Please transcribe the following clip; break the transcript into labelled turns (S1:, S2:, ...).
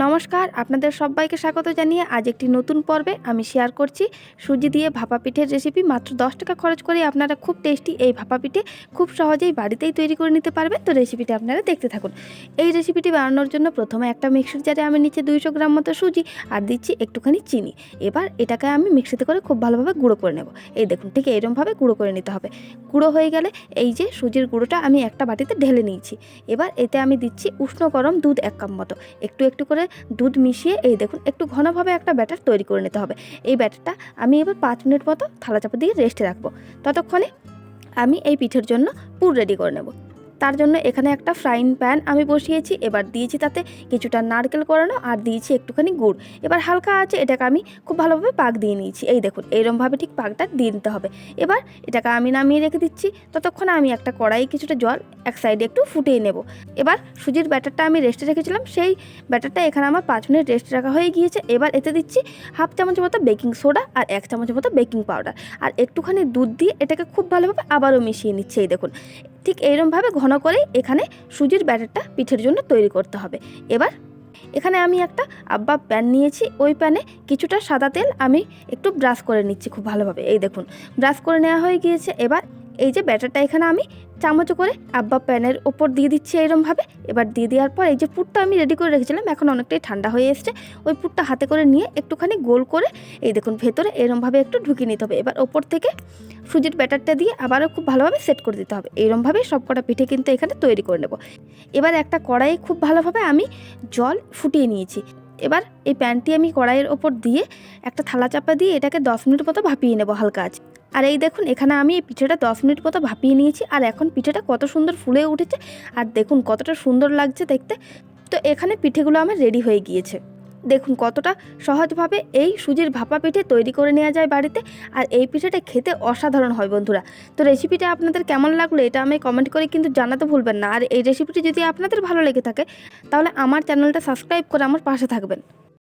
S1: নমস্কার, আপনাদের সবাইকে স্বাগত জানিয়ে আজ একটি নতুন পর্বে আমি শেয়ার করছি সুজি দিয়ে ভাপা পিঠের রেসিপি। মাত্র 10 টাকা খরচ করে আপনারা খুব টেস্টি এই ভাপা পিঠে খুব সহজেই বাড়িতেই তৈরি করে নিতে পারবেন। তো রেসিপিটি আপনারা দেখতে থাকুন। এই রেসিপিটি বানানোর জন্য প্রথমে একটা মিক্সির জারে আমি নিচে 200 গ্রাম মতো সুজি আর দিচ্ছি একটুখানি চিনি। এবার এটাকে আমি মিক্সিতে করে খুব ভালোভাবে গুঁড়ো করে নেব। এই দেখুন, ঠিক এরকমভাবে গুঁড়ো করে নিতে হবে। গুঁড়ো হয়ে গেলে এই যে সুজির গুঁড়োটা আমি একটা বাটিতে ঢেলে নিয়েছি। এবার এতে আমি দিচ্ছি উষ্ণ গরম দুধ 1 কাপ মতো। একটু একটু করে দুধ মিশিয়ে এই দেখুন একটু ঘনভাবে একটা ব্যাটার তৈরি করে নিতে হবে। এই ব্যাটারটা আমি এবার 5 মিনিট মতো থালা চাপা দিয়ে রেস্টে রাখবো। ততক্ষণে আমি এই পিঠের জন্য পুর রেডি করে নেব। তার জন্য এখানে একটা ফ্রাইং প্যান আমি বসিয়েছি। এবার দিয়েছি তাতে কিছুটা নারকেল কোরানো আর দিয়েছি একটুখানি গুড়। এবার হালকা আছে এটাকে আমি খুব ভালোভাবে পাক দিয়ে নিয়েছি। এই দেখুন এইরকমভাবে ঠিক পাকটা দিয়ে নিতে হবে। এবার এটাকে আমি নামিয়ে রেখে দিচ্ছি। ততক্ষণে আমি একটা কড়াই কিছুটা জল এক সাইডে একটু ফুটিয়ে নেব। এবার সুজির ব্যাটারটা আমি রেস্টে রেখেছিলাম, সেই ব্যাটারটা এখানে আমার 5 মিনিট রেস্টে রাখা হয়ে গিয়েছে। এবার এতে দিচ্ছি হাফ চামচ মতো বেকিং সোডা আর 1 চামচ মতো বেকিং পাউডার আর একটুখানি দুধ দিয়ে এটাকে খুব ভালোভাবে আবারও মিশিয়ে নিচ্ছে। এই দেখুন ঠিক এইরকমভাবে ঘন করেই এখানে সুজির ব্যাটারটা পিঠের জন্য তৈরি করতে হবে। এবার এখানে আমি একটা আব্বা প্যান নিয়েছি, ওই প্যানে কিছুটা সাদা তেল আমি একটু ব্রাশ করে নিচ্ছি খুব ভালোভাবে। এই দেখুন ব্রাশ করে নেওয়া হয়ে গিয়েছে। এবার এই যে ব্যাটারটা এখানে আমি চামচ করে আব্বা প্যানের ওপর দিয়ে দিচ্ছি এইরকমভাবে। এবার দিয়ে দেওয়ার পর এই যে পুরটা আমি রেডি করে রেখেছিলাম এখন অনেকটাই ঠান্ডা হয়ে এসছে, ওই পুরটা হাতে করে নিয়ে একটুখানি গোল করে এই দেখুন ভেতরে এরমভাবে একটু ঢুকিয়ে নিতে হবে। এবার ওপর থেকে সুজির ব্যাটারটা দিয়ে আবারও খুব ভালোভাবে সেট করে দিতে হবে। এইরমভাবে সবকটা পিঠে কিন্তু এখানে তৈরি করে নেব। এবার একটা কড়াই খুব ভালোভাবে আমি জল ফুটিয়ে নিয়েছি। এবার এই প্যানটি আমি কড়াইয়ের ওপর দিয়ে একটা থালা চাপা দিয়ে এটাকে 10 মিনিট মতো ভাপিয়ে নেব হালকা আছে। আর এই দেখুন এখানে আমি এই পিঠেটা 10 মিনিট মতো ভাপিয়ে নিয়েছি আর এখন পিঠেটা কত সুন্দর ফুলে উঠেছে আর দেখুন কতটা সুন্দর লাগছে দেখতে। তো এখানে পিঠেগুলো আমার রেডি হয়ে গিয়েছে। দেখুন কতটা সহজভাবে এই সুজির ভাপা পিঠে তৈরি করে নেওয়া যায় বাড়িতে। আর এই পিঠেটা খেতে অসাধারণ হয় বন্ধুরা। তো রেসিপিটা আপনাদের কেমন লাগলো এটা আমি কমেন্ট করে কিন্তু জানাতে ভুলবেন না। আর এই রেসিপিটি যদি আপনাদের ভালো লেগে থাকে তাহলে আমার চ্যানেলটা সাবস্ক্রাইব করে আমার পাশে থাকবেন।